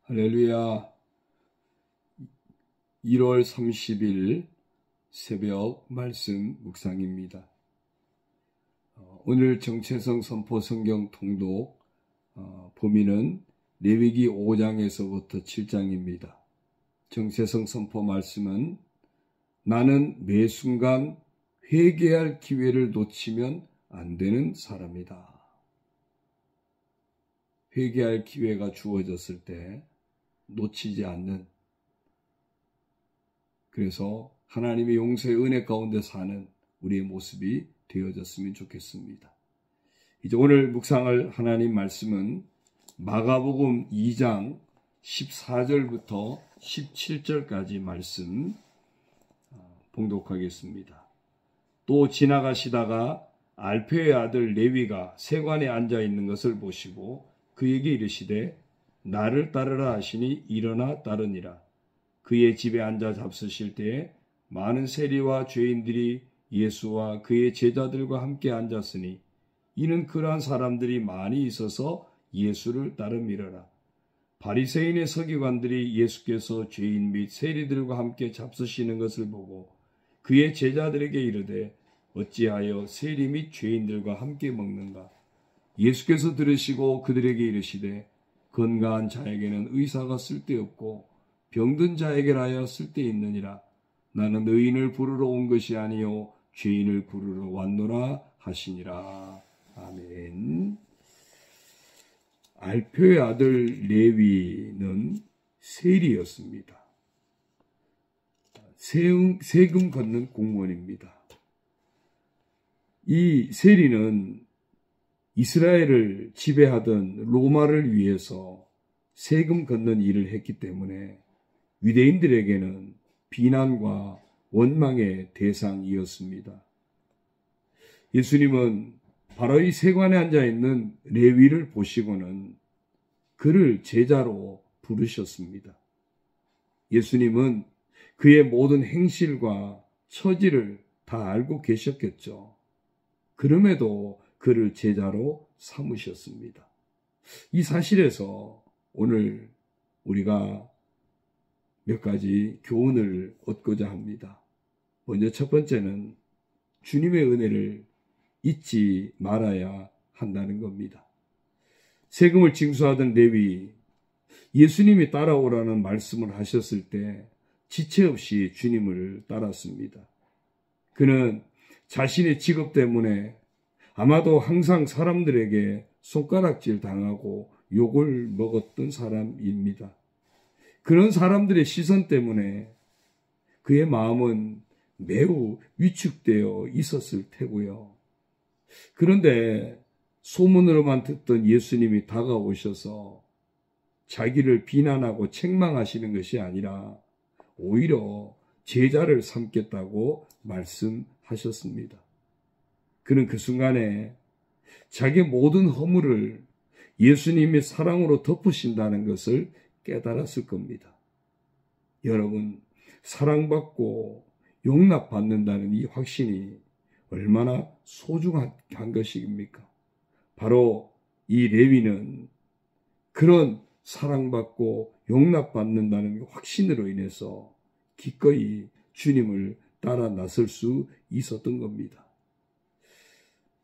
할렐루야. 1월 30일 새벽 말씀 묵상입니다. 오늘 정체성 선포 성경 통독 범위는 레위기 5장에서부터 7장입니다. 정체성 선포 말씀은 나는 매 순간 회개할 기회를 놓치면 안 되는 사람이다. 회개할 기회가 주어졌을 때 놓치지 않는, 그래서 하나님의 용서의 은혜 가운데 사는 우리의 모습이 되어졌으면 좋겠습니다. 이제 오늘 묵상할 하나님 말씀은 마가복음 2장 14절부터 17절까지 말씀 봉독하겠습니다. 또 지나가시다가 알페의 아들 레위가 세관에 앉아 있는 것을 보시고 그에게 이르시되 나를 따르라 하시니 일어나 따르니라. 그의 집에 앉아 잡수실 때에 많은 세리와 죄인들이 예수와 그의 제자들과 함께 앉았으니 이는 그러한 사람들이 많이 있어서 예수를 따름이러라. 바리새인의 서기관들이 예수께서 죄인 및 세리들과 함께 잡수시는 것을 보고 그의 제자들에게 이르되 어찌하여 세리 및 죄인들과 함께 먹는가? 예수께서 들으시고 그들에게 이르시되 건강한 자에게는 의사가 쓸데없고 병든 자에게라야 쓸데있느니라. 나는 의인을 부르러 온 것이 아니요 죄인을 부르러 왔노라 하시니라. 아멘. 알페의 아들 레위는 세리였습니다. 세금 걷는 공무원입니다. 이 세리는 이스라엘을 지배하던 로마를 위해서 세금 걷는 일을 했기 때문에 유대인들에게는 비난과 원망의 대상이었습니다. 예수님은 바로 이 세관에 앉아있는 레위를 보시고는 그를 제자로 부르셨습니다. 예수님은 그의 모든 행실과 처지를 다 알고 계셨겠죠. 그럼에도 그를 제자로 삼으셨습니다. 이 사실에서 오늘 우리가 몇 가지 교훈을 얻고자 합니다. 먼저 첫 번째는 주님의 은혜를 잊지 말아야 한다는 겁니다. 세금을 징수하던 레위, 예수님이 따라오라는 말씀을 하셨을 때 지체 없이 주님을 따랐습니다. 그는 자신의 직업 때문에 아마도 항상 사람들에게 손가락질 당하고 욕을 먹었던 사람입니다. 그런 사람들의 시선 때문에 그의 마음은 매우 위축되어 있었을 테고요. 그런데 소문으로만 듣던 예수님이 다가오셔서 자기를 비난하고 책망하시는 것이 아니라 오히려 제자를 삼겠다고 말씀하셨습니다. 그는 그 순간에 자기의 모든 허물을 예수님의 사랑으로 덮으신다는 것을 깨달았을 겁니다. 여러분, 사랑받고 용납받는다는 이 확신이 얼마나 소중한 것입니까? 바로 이 레위는 그런 사랑받고 용납받는다는 확신으로 인해서 기꺼이 주님을 따라 나설 수 있었던 겁니다.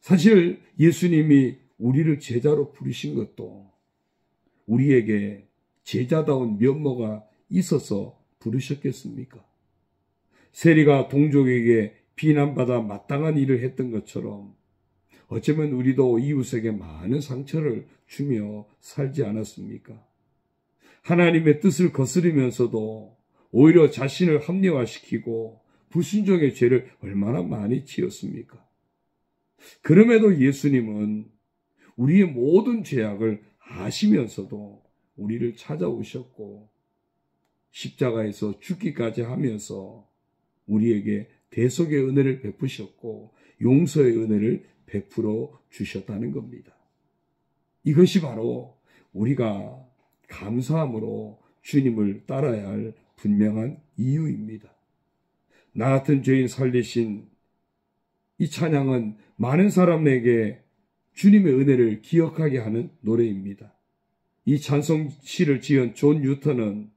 사실 예수님이 우리를 제자로 부르신 것도 우리에게 제자다운 면모가 있어서 부르셨겠습니까? 세리가 동족에게 비난받아 마땅한 일을 했던 것처럼 어쩌면 우리도 이웃에게 많은 상처를 주며 살지 않았습니까? 하나님의 뜻을 거스르면서도 오히려 자신을 합리화시키고 불순종의 죄를 얼마나 많이 지었습니까? 그럼에도 예수님은 우리의 모든 죄악을 아시면서도 우리를 찾아오셨고 십자가에서 죽기까지 하면서 우리에게 대속의 은혜를 베푸셨고 용서의 은혜를 베풀어 주셨다는 겁니다. 이것이 바로 우리가 감사함으로 주님을 따라야 할 분명한 이유입니다. 나 같은 죄인 살리신 이 찬양은 많은 사람에게 주님의 은혜를 기억하게 하는 노래입니다. 이 찬송시를 지은 존 뉴턴은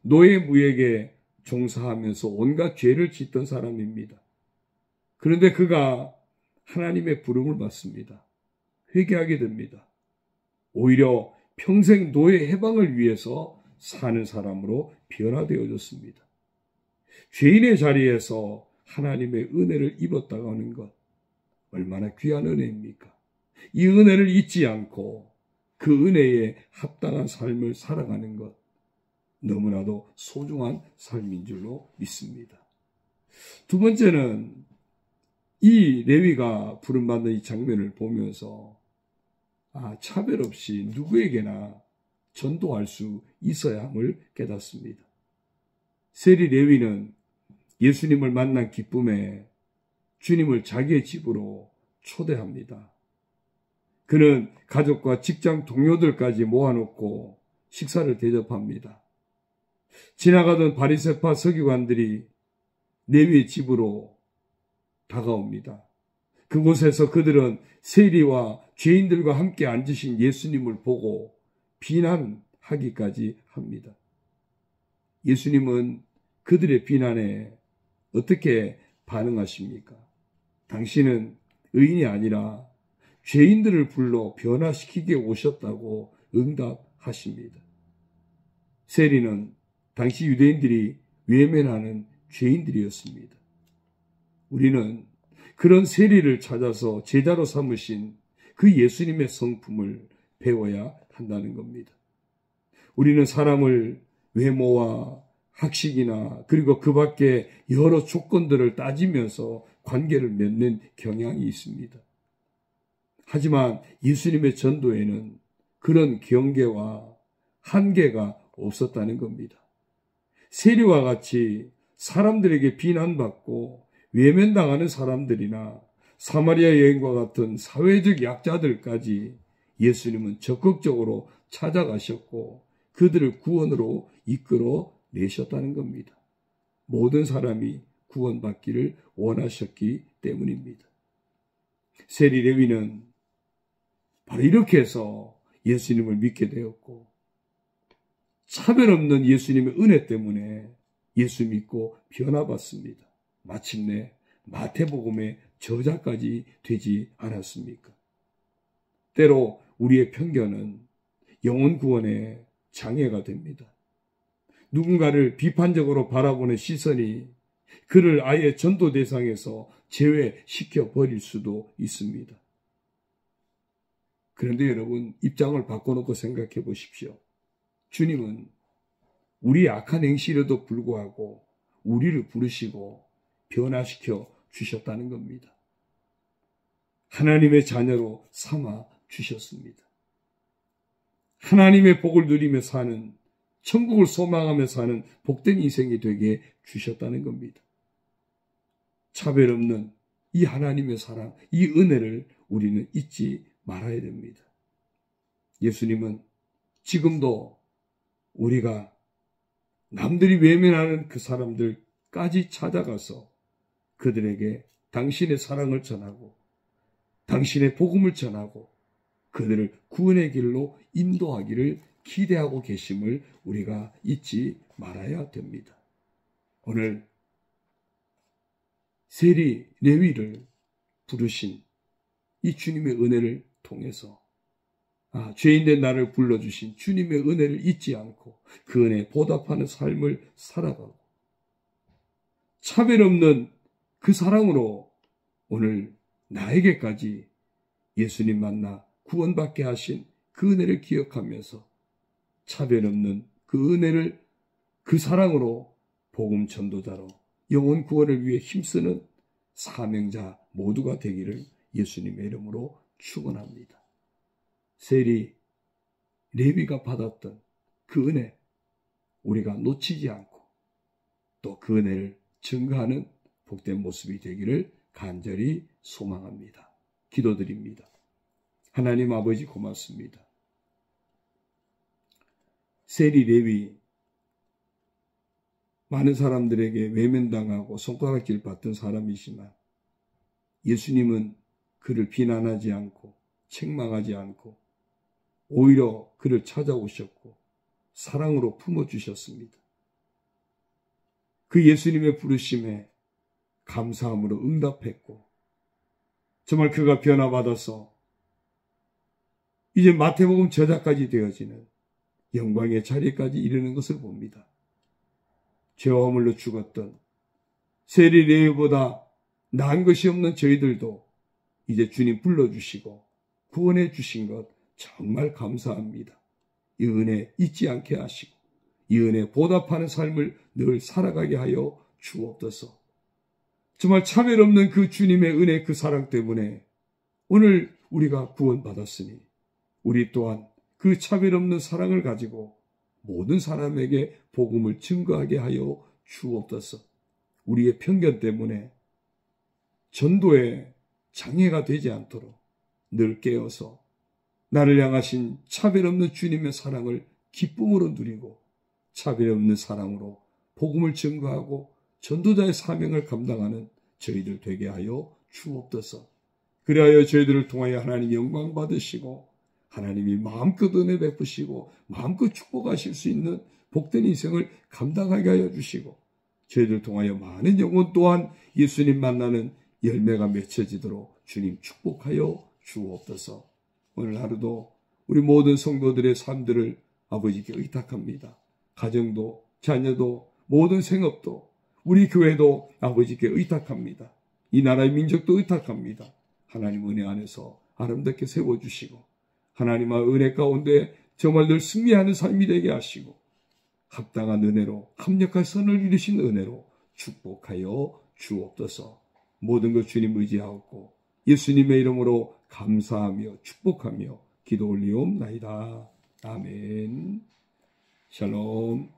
노예무역에 종사하면서 온갖 죄를 짓던 사람입니다. 그런데 그가 하나님의 부름을 받습니다. 회개하게 됩니다. 오히려 평생 노예 해방을 위해서 사는 사람으로 변화되어졌습니다. 죄인의 자리에서 하나님의 은혜를 입었다고 하는 것, 얼마나 귀한 은혜입니까? 이 은혜를 잊지 않고 그 은혜에 합당한 삶을 살아가는 것, 너무나도 소중한 삶인 줄로 믿습니다. 두 번째는 이 레위가 부름받는 이 장면을 보면서 차별 없이 누구에게나 전도할 수 있어야 함을 깨닫습니다. 세리 레위는 예수님을 만난 기쁨에 주님을 자기의 집으로 초대합니다. 그는 가족과 직장 동료들까지 모아놓고 식사를 대접합니다. 지나가던 바리새파 서기관들이 레위의 집으로 다가옵니다. 그곳에서 그들은 세리와 죄인들과 함께 앉으신 예수님을 보고 비난하기까지 합니다. 예수님은 그들의 비난에 어떻게 반응하십니까? 당신은 의인이 아니라 죄인들을 불러 변화시키게 오셨다고 응답하십니다. 세리는 당시 유대인들이 외면하는 죄인들이었습니다. 우리는 그런 세리를 찾아서 제자로 삼으신 그 예수님의 성품을 배워야 한다는 겁니다. 우리는 사람을 외모와 학식이나 그리고 그 밖에 여러 조건들을 따지면서 관계를 맺는 경향이 있습니다. 하지만 예수님의 전도에는 그런 경계와 한계가 없었다는 겁니다. 세리와 같이 사람들에게 비난받고 외면당하는 사람들이나 사마리아 여인과 같은 사회적 약자들까지 예수님은 적극적으로 찾아가셨고 그들을 구원으로 이끌어 내셨다는 겁니다. 모든 사람이 구원받기를 원하셨기 때문입니다. 세리 레위는 바로 이렇게 해서 예수님을 믿게 되었고 차별 없는 예수님의 은혜 때문에 예수 믿고 변화받습니다. 마침내 마태복음의 저자까지 되지 않았습니까? 때로 우리의 편견은 영혼 구원에 장애가 됩니다. 누군가를 비판적으로 바라보는 시선이 그를 아예 전도 대상에서 제외시켜 버릴 수도 있습니다. 그런데 여러분, 입장을 바꿔놓고 생각해 보십시오. 주님은 우리의 악한 행실에도 불구하고 우리를 부르시고 변화시켜 주셨다는 겁니다. 하나님의 자녀로 삼아 주셨습니다. 하나님의 복을 누리며 사는, 천국을 소망하며 사는 복된 인생이 되게 주셨다는 겁니다. 차별 없는 이 하나님의 사랑, 이 은혜를 우리는 잊지 말아야 됩니다. 예수님은 지금도 우리가 남들이 외면하는 그 사람들까지 찾아가서 그들에게 당신의 사랑을 전하고 당신의 복음을 전하고 그들을 구원의 길로 인도하기를 기대하고 계심을 우리가 잊지 말아야 됩니다. 오늘 세리 레위를 부르신 이 주님의 은혜를 통해서 죄인된 나를 불러주신 주님의 은혜를 잊지 않고 그 은혜에 보답하는 삶을 살아가고 차별 없는 그 사랑으로 오늘 나에게까지 예수님 만나 구원받게 하신 그 은혜를 기억하면서 차별 없는 그 은혜를 그 사랑으로 복음 전도자로 영혼 구원을 위해 힘쓰는 사명자 모두가 되기를 예수님의 이름으로 축원합니다. 세리 레위가 받았던 그 은혜 우리가 놓치지 않고 또 그 은혜를 증거하는 복된 모습이 되기를 간절히 소망합니다. 기도드립니다. 하나님 아버지 고맙습니다. 세리 레위 많은 사람들에게 외면당하고 손가락질 받던 사람이지만 예수님은 그를 비난하지 않고 책망하지 않고 오히려 그를 찾아오셨고 사랑으로 품어주셨습니다. 그 예수님의 부르심에 감사함으로 응답했고 정말 그가 변화받아서 이제 마태복음 저자까지 되어지는 영광의 자리까지 이르는 것을 봅니다. 죄와 허물로 죽었던 세리 레위보다 나은 것이 없는 저희들도 이제 주님 불러주시고 구원해 주신 것 정말 감사합니다. 이 은혜 잊지 않게 하시고 이 은혜 보답하는 삶을 늘 살아가게 하여 주옵소서. 정말 차별 없는 그 주님의 은혜 그 사랑 때문에 오늘 우리가 구원받았으니 우리 또한 그 차별 없는 사랑을 가지고 모든 사람에게 복음을 증거하게 하여 주옵소서. 우리의 편견 때문에 전도에 장애가 되지 않도록 늘 깨어서 나를 향하신 차별 없는 주님의 사랑을 기쁨으로 누리고 차별 없는 사랑으로 복음을 증거하고 전도자의 사명을 감당하는 저희들 되게 하여 주옵소서. 그리하여 저희들을 통하여 하나님 영광 받으시고 하나님이 마음껏 은혜 베푸시고 마음껏 축복하실 수 있는 복된 인생을 감당하게 하여 주시고 저희들 통하여 많은 영혼 또한 예수님 만나는 열매가 맺혀지도록 주님 축복하여 주옵소서. 오늘 하루도 우리 모든 성도들의 삶들을 아버지께 의탁합니다. 가정도 자녀도 모든 생업도 우리 교회도 아버지께 의탁합니다. 이 나라의 민족도 의탁합니다. 하나님 은혜 안에서 아름답게 세워주시고 하나님의 은혜 가운데 정말 늘 승리하는 삶이 되게 하시고 합당한 은혜로 합력한 선을 이루신 은혜로 축복하여 주옵소서. 모든 것 주님 의지하옵고 예수님의 이름으로 감사하며 축복하며 기도 올리옵나이다. 아멘. 샬롬.